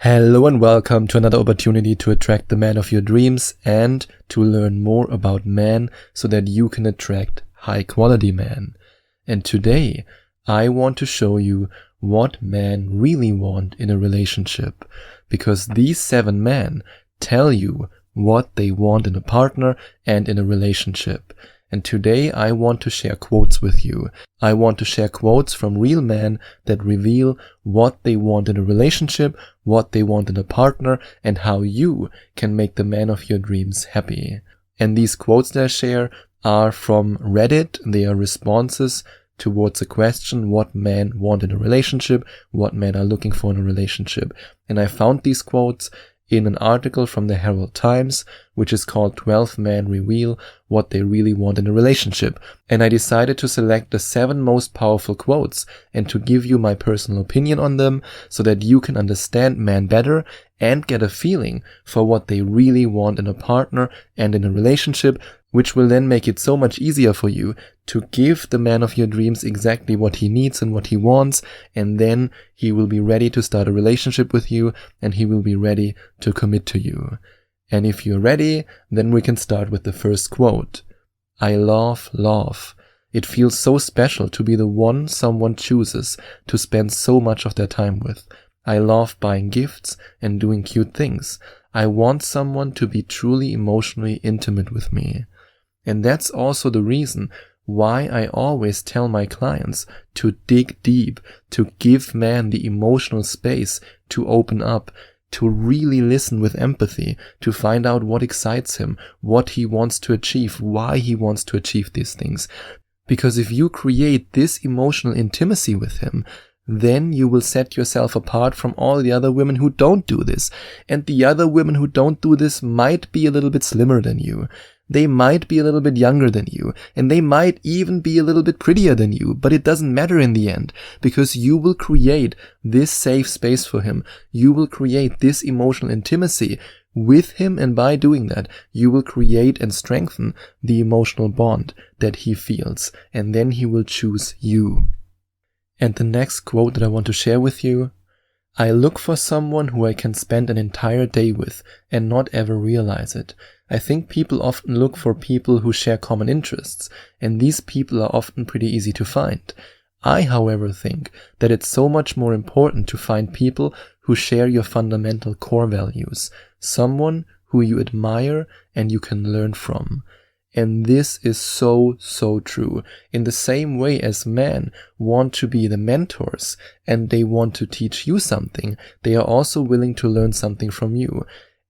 Hello and welcome to another opportunity to attract the man of your dreams and to learn more about men so that you can attract high quality men. And today I want to show you what men really want in a relationship, because these 7 men tell you what they want in a partner and in a relationship. And today I want to share quotes with you. I want to share quotes from real men that reveal what they want in a relationship, what they want in a partner, and how you can make the man of your dreams happy. And these quotes that I share are from Reddit. They are responses towards a question, what men want in a relationship, what men are looking for in a relationship. And I found these quotes in an article from the Herald Times, which is called 12 Men Reveal What They Really Want in a Relationship. And I decided to select the 7 most powerful quotes and to give you my personal opinion on them so that you can understand men better and get a feeling for what they really want in a partner and in a relationship, which will then make it so much easier for you to give the man of your dreams exactly what he needs and what he wants, and then he will be ready to start a relationship with you and he will be ready to commit to you. And if you're ready, then we can start with the first quote. I love love. It feels so special to be the one someone chooses to spend so much of their time with. I love buying gifts and doing cute things. I want someone to be truly emotionally intimate with me. And that's also the reason why I always tell my clients to dig deep, to give man the emotional space to open up, to really listen with empathy, to find out what excites him, what he wants to achieve, why he wants to achieve these things. Because if you create this emotional intimacy with him, then you will set yourself apart from all the other women who don't do this. And the other women who don't do this might be a little bit slimmer than you. They might be a little bit younger than you, and they might even be a little bit prettier than you, but it doesn't matter in the end, because you will create this safe space for him. You will create this emotional intimacy with him, and by doing that, you will create and strengthen the emotional bond that he feels, and then he will choose you. And the next quote that I want to share with you: I look for someone who I can spend an entire day with and not ever realize it. I think people often look for people who share common interests, and these people are often pretty easy to find. I, however, think that it's so much more important to find people who share your fundamental core values, someone who you admire and you can learn from. And this is so true. In the same way as men want to be the mentors and they want to teach you something, they are also willing to learn something from you.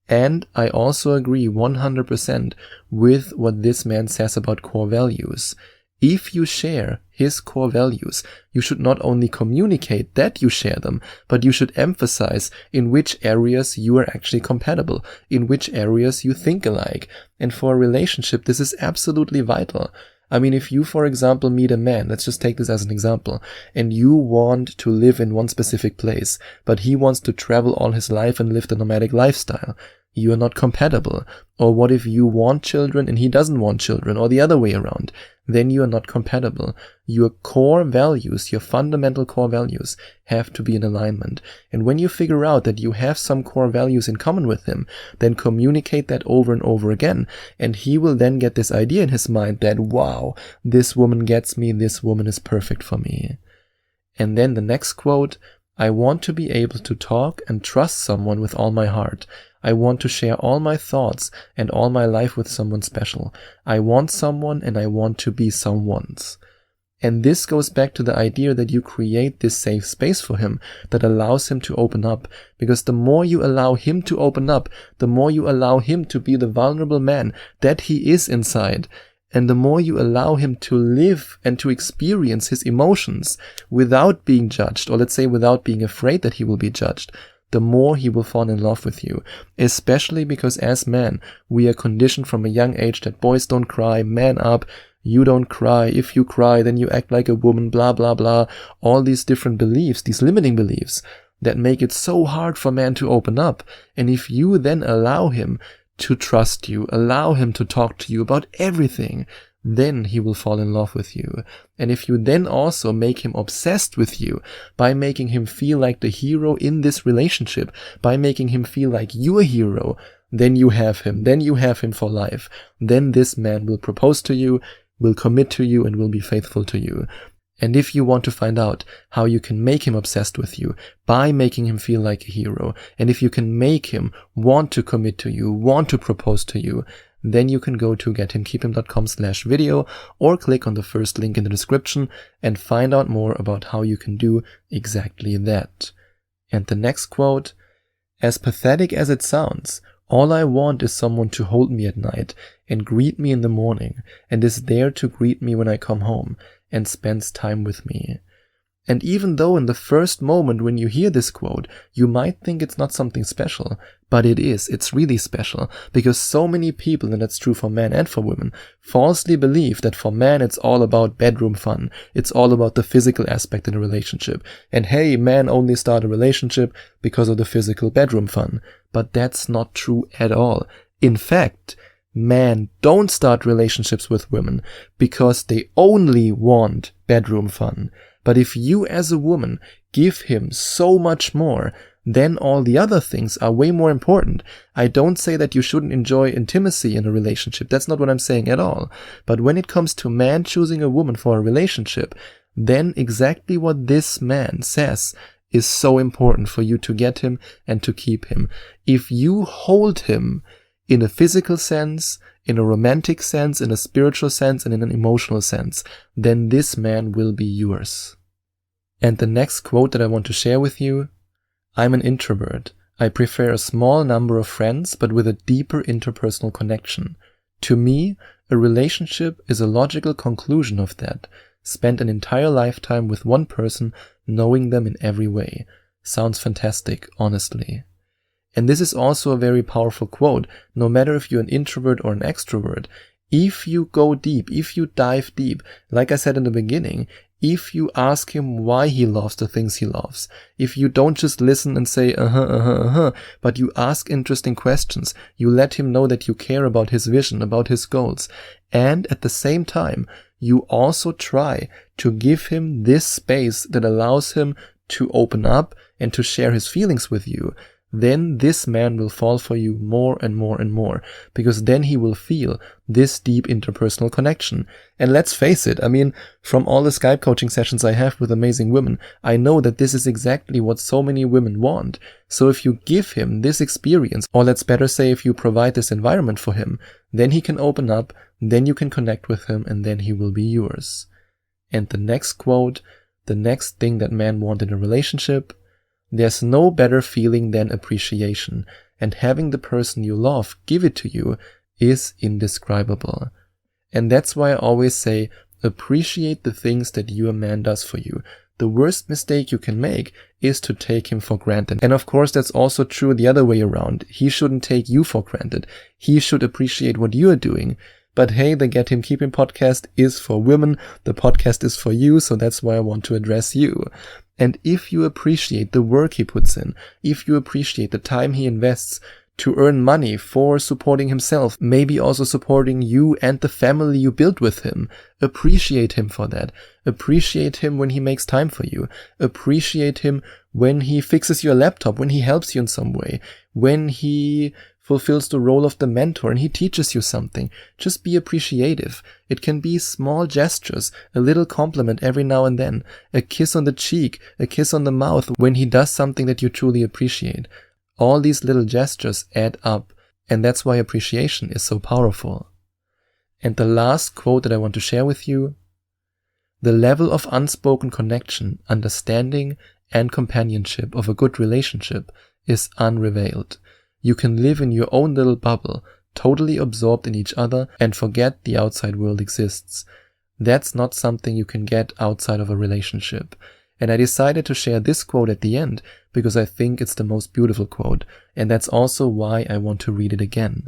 And I also agree 100% with what this man says about core values. If you share his core values, you should not only communicate that you share them, but you should emphasize in which areas you are actually compatible, in which areas you think alike. And for a relationship, this is absolutely vital. I mean, if you, for example, meet a man, let's just take this as an example, and you want to live in one specific place, but he wants to travel all his life and live the nomadic lifestyle, you are not compatible. Or what if you want children and he doesn't want children, or the other way around? Then you are not compatible. Your core values, your fundamental core values, have to be in alignment. And when you figure out that you have some core values in common with him, then communicate that over and over again. And he will then get this idea in his mind that, wow, this woman gets me, this woman is perfect for me. And then the next quote: I want to be able to talk and trust someone with all my heart. I want to share all my thoughts and all my life with someone special. I want someone and I want to be someone's. And this goes back to the idea that you create this safe space for him that allows him to open up. Because the more you allow him to open up, the more you allow him to be the vulnerable man that he is inside. And the more you allow him to live and to experience his emotions without being judged, or let's say without being afraid that he will be judged, the more he will fall in love with you. Especially because as men, we are conditioned from a young age that boys don't cry, man up, you don't cry, if you cry then you act like a woman, blah blah blah. All these different beliefs, these limiting beliefs that make it so hard for men to open up. And if you then allow him to trust you, allow him to talk to you about everything, then he will fall in love with you. And if you then also make him obsessed with you by making him feel like the hero in this relationship, by making him feel like you're a hero, then you have him. Then you have him for life. Then this man will propose to you, will commit to you, and will be faithful to you. And if you want to find out how you can make him obsessed with you by making him feel like a hero, and if you can make him want to commit to you, want to propose to you, then you can go to gethimkeephim.com/video or click on the first link in the description and find out more about how you can do exactly that. And the next quote, as pathetic as it sounds, all I want is someone to hold me at night and greet me in the morning and is there to greet me when I come home and spends time with me. And even though in the first moment when you hear this quote, you might think it's not something special, but it is. It's really special, because so many people, and that's true for men and for women, falsely believe that for men it's all about bedroom fun. It's all about the physical aspect in a relationship. And hey, men only start a relationship because of the physical bedroom fun. But that's not true at all. In fact, men don't start relationships with women because they only want bedroom fun. But if you as a woman give him so much more, then all the other things are way more important. I don't say that you shouldn't enjoy intimacy in a relationship. That's not what I'm saying at all. But when it comes to man choosing a woman for a relationship, then exactly what this man says is so important for you to get him and to keep him. If you hold him in a physical sense, in a romantic sense, in a spiritual sense, and in an emotional sense, then this man will be yours. And the next quote that I want to share with you, I'm an introvert. I prefer a small number of friends, but with a deeper interpersonal connection. To me, a relationship is a logical conclusion of that. Spend an entire lifetime with one person, knowing them in every way. Sounds fantastic, honestly. And this is also a very powerful quote, no matter if you're an introvert or an extrovert. If you go deep, if you dive deep, like I said in the beginning, if you ask him why he loves the things he loves, if you don't just listen and say, but you ask interesting questions, you let him know that you care about his vision, about his goals, and at the same time, you also try to give him this space that allows him to open up and to share his feelings with you, then this man will fall for you more and more and more, because then he will feel this deep interpersonal connection. And let's face it, I mean, from all the Skype coaching sessions I have with amazing women, I know that this is exactly what so many women want. So if you give him this experience, or let's better say if you provide this environment for him, then he can open up, then you can connect with him, and then he will be yours. And the next quote, the next thing that men want in a relationship, there's no better feeling than appreciation, and having the person you love give it to you is indescribable. And that's why I always say, appreciate the things that your man does for you. The worst mistake you can make is to take him for granted. And of course, that's also true the other way around. He shouldn't take you for granted. He should appreciate what you're doing. But hey, the Get Him Keep Him podcast is for women. The podcast is for you, so that's why I want to address you. And if you appreciate the work he puts in, if you appreciate the time he invests to earn money for supporting himself, maybe also supporting you and the family you built with him, appreciate him for that. Appreciate him when he makes time for you. Appreciate him when he fixes your laptop, when he helps you in some way, when he fulfills the role of the mentor and he teaches you something. Just be appreciative. It can be small gestures, a little compliment every now and then, a kiss on the cheek, a kiss on the mouth when he does something that you truly appreciate. All these little gestures add up, and that's why appreciation is so powerful. And the last quote that I want to share with you, the level of unspoken connection, understanding, and companionship of a good relationship is unrevealed. You can live in your own little bubble, totally absorbed in each other, and forget the outside world exists. That's not something you can get outside of a relationship. And I decided to share this quote at the end because I think it's the most beautiful quote, and that's also why I want to read it again.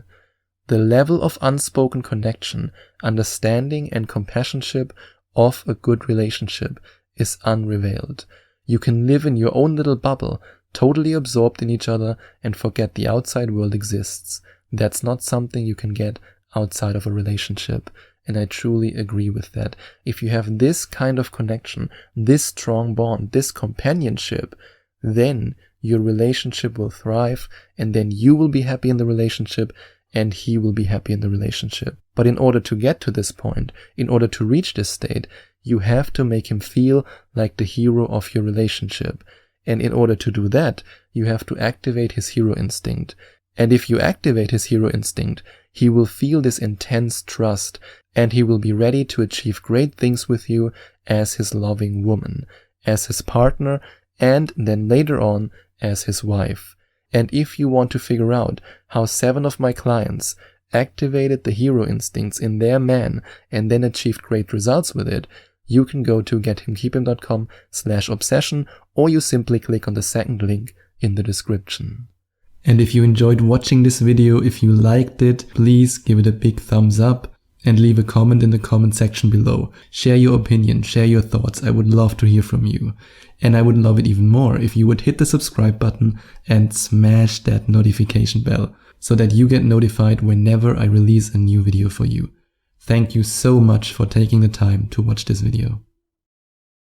The level of unspoken connection, understanding, and companionship of a good relationship is unrevealed. You can live in your own little bubble, totally absorbed in each other, and forget the outside world exists. That's not something you can get outside of a relationship. and I truly agree with that. If you have this kind of connection, this strong bond, this companionship, then your relationship will thrive, and then you will be happy in the relationship, and he will be happy in the relationship. But in order to get to this point, in order to reach this state, you have to make him feel like the hero of your relationship. And in order to do that, you have to activate his hero instinct. And if you activate his hero instinct, he will feel this intense trust, and he will be ready to achieve great things with you as his loving woman, as his partner, and then later on as his wife. And if you want to figure out how 7 of my clients activated the hero instincts in their man and then achieved great results with it, you can go to gethimkeephim.com/obsession, or you simply click on the second link in the description. And if you enjoyed watching this video, if you liked it, please give it a big thumbs up and leave a comment in the comment section below. Share your opinion, share your thoughts. I would love to hear from you. And I would love it even more if you would hit the subscribe button and smash that notification bell so that you get notified whenever I release a new video for you. Thank you so much for taking the time to watch this video.